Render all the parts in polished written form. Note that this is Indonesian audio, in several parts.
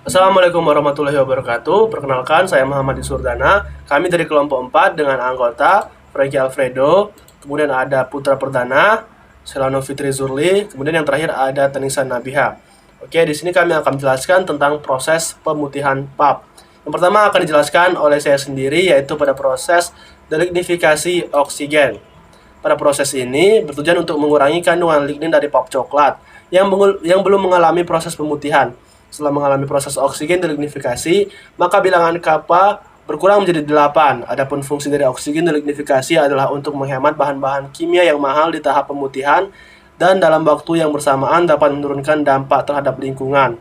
Assalamualaikum warahmatullahi wabarakatuh. Perkenalkan, saya Muhammad Isurdana. Kami dari kelompok 4 dengan anggota Frankie Alfredo, kemudian ada Putra Perdana, Selano Fitri Zurli, kemudian yang terakhir ada Tanisa Nabiha. Oke, di sini kami akan menjelaskan tentang proses pemutihan pulp. Yang pertama akan dijelaskan oleh saya sendiri, yaitu pada proses delignifikasi oksigen. Pada proses ini bertujuan untuk mengurangi kandungan lignin dari pulp coklat yang belum mengalami proses pemutihan. Setelah mengalami proses oksigen delignifikasi, maka bilangan kappa berkurang menjadi 8. Adapun fungsi dari oksigen delignifikasi adalah untuk menghemat bahan-bahan kimia yang mahal di tahap pemutihan dan dalam waktu yang bersamaan dapat menurunkan dampak terhadap lingkungan.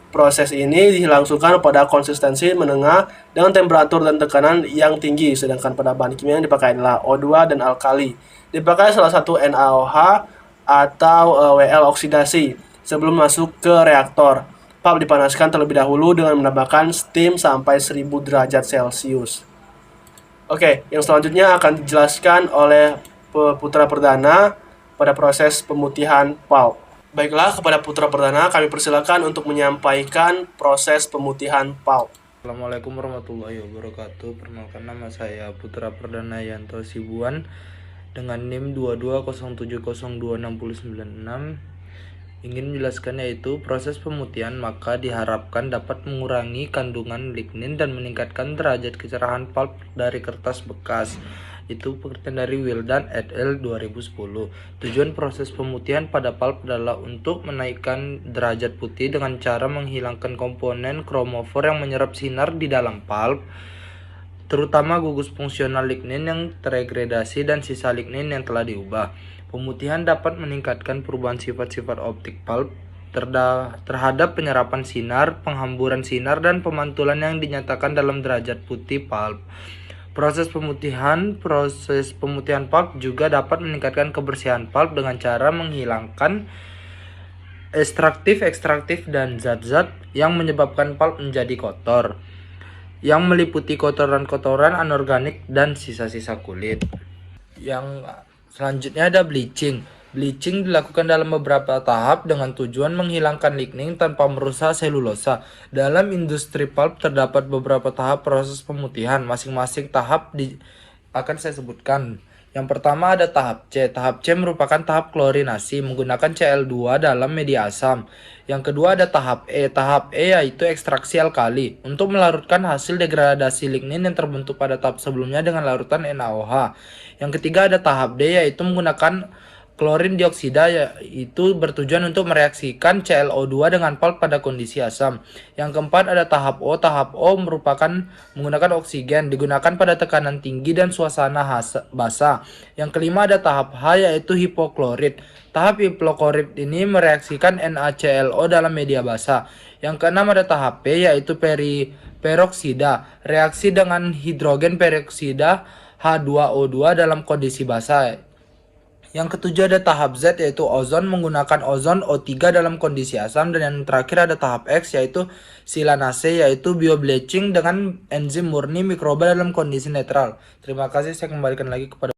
Proses ini dilangsungkan pada konsistensi menengah dengan temperatur dan tekanan yang tinggi, sedangkan pada bahan kimia yang dipakai adalah O2 dan alkali. Dipakai salah satu NaOH atau Wl oksidasi sebelum masuk ke reaktor. Pulp dipanaskan terlebih dahulu dengan menambahkan steam sampai 1000 derajat Celcius. Oke, yang selanjutnya akan dijelaskan oleh Putra Perdana pada proses pemutihan pulp. Baiklah, kepada Putra Perdana kami persilakan untuk menyampaikan proses pemutihan pulp. Assalamualaikum warahmatullahi wabarakatuh. Perkenalkan, nama saya Putra Perdana Yanto Sibuan dengan NIM 220702696. Ingin menjelaskan yaitu proses pemutihan maka diharapkan dapat mengurangi kandungan lignin dan meningkatkan derajat kecerahan pulp dari kertas bekas. Itu pengertian dari Wildan et al. 2010. Tujuan proses pemutihan pada pulp adalah untuk menaikkan derajat putih dengan cara menghilangkan komponen kromofor yang menyerap sinar di dalam pulp, terutama gugus fungsional lignin yang terdegradasi dan sisa lignin yang telah diubah. Pemutihan dapat meningkatkan perubahan sifat-sifat optik pulp terhadap penyerapan sinar, penghamburan sinar, dan pemantulan yang dinyatakan dalam derajat putih pulp. Proses pemutihan pulp juga dapat meningkatkan kebersihan pulp dengan cara menghilangkan ekstraktif dan zat-zat yang menyebabkan pulp menjadi kotor, yang meliputi kotoran-kotoran anorganik dan sisa-sisa kulit. Yang selanjutnya ada bleaching. Bleaching dilakukan dalam beberapa tahap dengan tujuan menghilangkan lignin tanpa merusak selulosa. Dalam industri pulp terdapat beberapa tahap proses pemutihan. Masing-masing tahap akan saya sebutkan. Yang pertama ada tahap C. Tahap C merupakan tahap klorinasi menggunakan Cl2 dalam media asam. Yang kedua ada tahap E. Tahap E yaitu ekstraksi alkali untuk melarutkan hasil degradasi lignin yang terbentuk pada tahap sebelumnya dengan larutan NaOH. Yang ketiga ada tahap D yaitu menggunakan klorin dioksida, yaitu bertujuan untuk mereaksikan ClO2 dengan pulp pada kondisi asam. Yang keempat ada tahap O. Tahap O merupakan menggunakan oksigen digunakan pada tekanan tinggi dan suasana basah. Yang kelima ada tahap H yaitu hipoklorit. Tahap hipoklorit ini mereaksikan NaClO dalam media basah. Yang keenam ada tahap P yaitu peroksida, reaksi dengan hidrogen peroksida H2O2 dalam kondisi basah. Yang ketujuh ada tahap Z yaitu ozon menggunakan ozon O3 dalam kondisi asam, dan yang terakhir ada tahap X yaitu silanase yaitu biobleaching dengan enzim murni mikroba dalam kondisi netral. Terima kasih, saya kembalikan lagi kepada.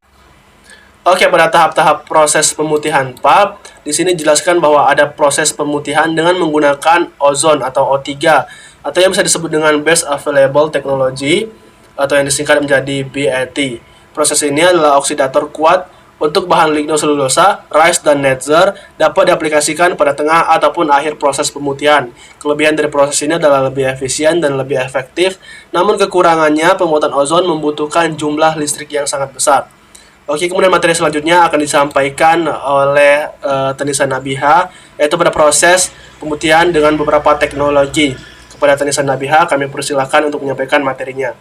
Oke, pada tahap-tahap proses pemutihan pulp, di sini dijelaskan bahwa ada proses pemutihan dengan menggunakan ozon atau O3 atau yang bisa disebut dengan Best Available Technology atau yang disingkat menjadi BAT. Proses ini adalah oksidator kuat untuk bahan lignoselulosa, rice, dan netzer dapat diaplikasikan pada tengah ataupun akhir proses pemutihan. Kelebihan dari proses ini adalah lebih efisien dan lebih efektif, namun kekurangannya pembuatan ozon membutuhkan jumlah listrik yang sangat besar. Oke, kemudian materi selanjutnya akan disampaikan oleh Tanisa Nabiha, yaitu pada proses pemutihan dengan beberapa teknologi. Kepada Tanisa Nabiha, kami persilahkan untuk menyampaikan materinya.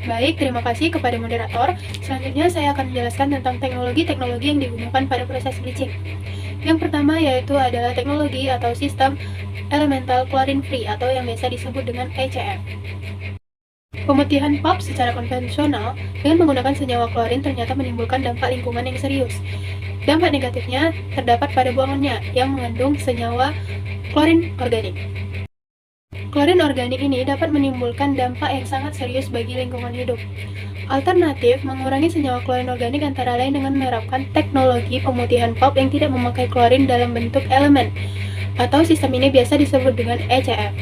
Baik, terima kasih kepada moderator. Selanjutnya saya akan menjelaskan tentang teknologi-teknologi yang digunakan pada proses bleaching. Yang pertama yaitu adalah teknologi atau sistem elemental chlorine free atau yang biasa disebut dengan ECF. Pemutihan pulp secara konvensional dengan menggunakan senyawa klorin ternyata menimbulkan dampak lingkungan yang serius. Dampak negatifnya terdapat pada buangannya yang mengandung senyawa klorin organik. Klorin organik ini dapat menimbulkan dampak yang sangat serius bagi lingkungan hidup. Alternatif mengurangi senyawa klorin organik antara lain dengan menerapkan teknologi pemutihan pulp yang tidak memakai klorin dalam bentuk elemen, atau sistem ini biasa disebut dengan ECF.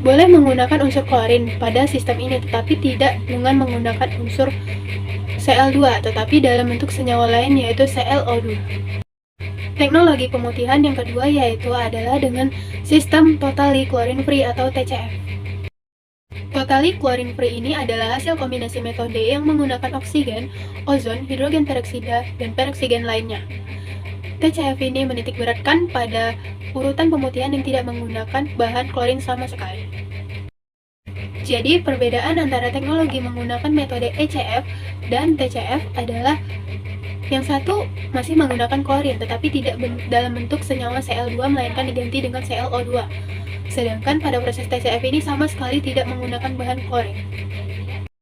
boleh menggunakan unsur klorin pada sistem ini, tetapi tidak dengan menggunakan unsur Cl2, tetapi dalam bentuk senyawa lain yaitu ClO2. Teknologi pemutihan yang kedua yaitu adalah dengan sistem totally chlorine free atau TCF. Totally chlorine free ini adalah hasil kombinasi metode yang menggunakan oksigen, ozon, hidrogen peroksida, dan peroksigen lainnya. TCF ini menitikberatkan pada urutan pemutihan yang tidak menggunakan bahan klorin sama sekali. Jadi, perbedaan antara teknologi menggunakan metode ECF dan TCF adalah yang satu masih menggunakan klorin, tetapi tidak dalam bentuk senyawa Cl2, melainkan diganti dengan ClO2. Sedangkan pada proses TCF ini sama sekali tidak menggunakan bahan klorin.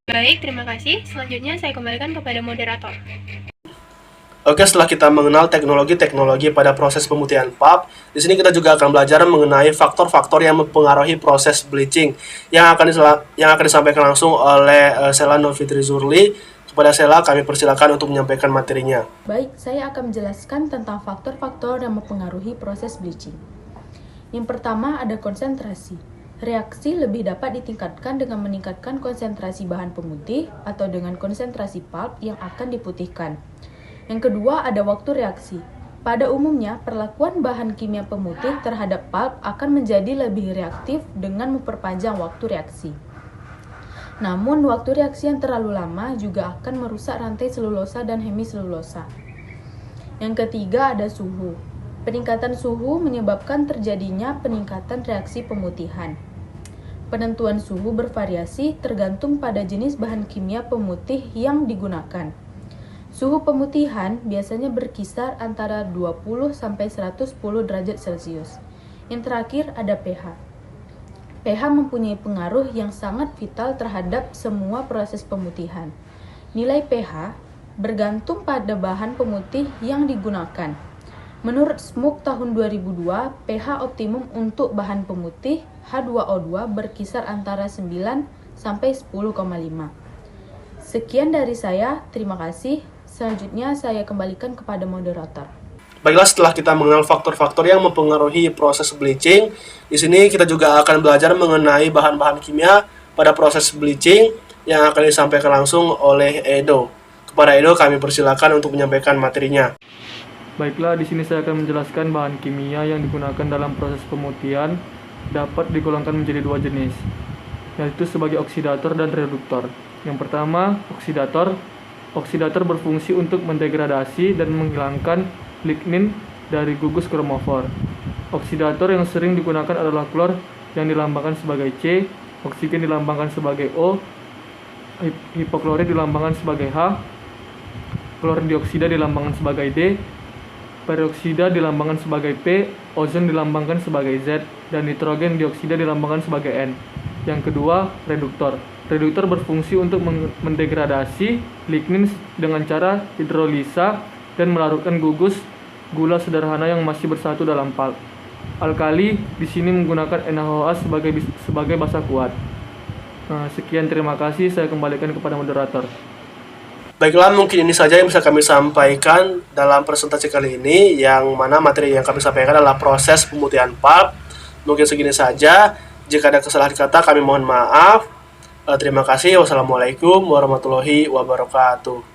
Baik, terima kasih. Selanjutnya saya kembalikan kepada moderator. Oke, setelah kita mengenal teknologi-teknologi pada proses pemutihan pulp, di sini kita juga akan belajar mengenai faktor-faktor yang mempengaruhi proses bleaching yang akan disampaikan langsung oleh Sela Novitri Zurli. Kepada Sela, kami persilakan untuk menyampaikan materinya. Baik, saya akan menjelaskan tentang faktor-faktor yang mempengaruhi proses bleaching. Yang pertama ada konsentrasi. Reaksi lebih dapat ditingkatkan dengan meningkatkan konsentrasi bahan pemutih atau dengan konsentrasi pulp yang akan diputihkan. Yang kedua ada waktu reaksi. Pada umumnya, perlakuan bahan kimia pemutih terhadap pulp akan menjadi lebih reaktif dengan memperpanjang waktu reaksi. Namun, waktu reaksi yang terlalu lama juga akan merusak rantai selulosa dan hemiselulosa. Yang ketiga ada suhu. Peningkatan suhu menyebabkan terjadinya peningkatan reaksi pemutihan. Penentuan suhu bervariasi tergantung pada jenis bahan kimia pemutih yang digunakan. Suhu pemutihan biasanya berkisar antara 20 sampai 110 derajat Celcius. Yang terakhir ada pH. pH mempunyai pengaruh yang sangat vital terhadap semua proses pemutihan. Nilai pH bergantung pada bahan pemutih yang digunakan. Menurut SMUK tahun 2002, pH optimum untuk bahan pemutih H2O2 berkisar antara 9 sampai 10,5. Sekian dari saya, terima kasih. Selanjutnya saya kembalikan kepada moderator. Baiklah, setelah kita mengenal faktor-faktor yang mempengaruhi proses bleaching, di sini kita juga akan belajar mengenai bahan-bahan kimia pada proses bleaching yang akan disampaikan langsung oleh Edo. Kepada Edo, kami persilakan untuk menyampaikan materinya. Baiklah, di sini saya akan menjelaskan bahan kimia yang digunakan dalam proses pemutihan dapat digolongkan menjadi dua jenis, yaitu sebagai oksidator dan reduktor. Yang pertama, oksidator. Oksidator berfungsi untuk mendegradasi dan menghilangkan lignin dari gugus kromofor. Oksidator yang sering digunakan adalah klor yang dilambangkan sebagai C, oksigen dilambangkan sebagai O, hipoklorit dilambangkan sebagai H, klorin dioksida dilambangkan sebagai D, peroksida dilambangkan sebagai P, ozon dilambangkan sebagai Z, dan nitrogen dioksida dilambangkan sebagai N. Yang kedua, reduktor. Reduktor berfungsi untuk mendegradasi lignin dengan cara hidrolisa dan melarutkan gugus gula sederhana yang masih bersatu dalam pulp. Alkali di sini menggunakan NaOH sebagai basa kuat. Sekian, terima kasih. Saya kembalikan kepada moderator. Baiklah, mungkin ini saja yang bisa kami sampaikan dalam presentasi kali ini, yang mana materi yang kami sampaikan adalah proses pemutihan pulp. Mungkin segini saja. Jika ada kesalahan kata, kami mohon maaf. Terima kasih. Wassalamualaikum warahmatullahi wabarakatuh.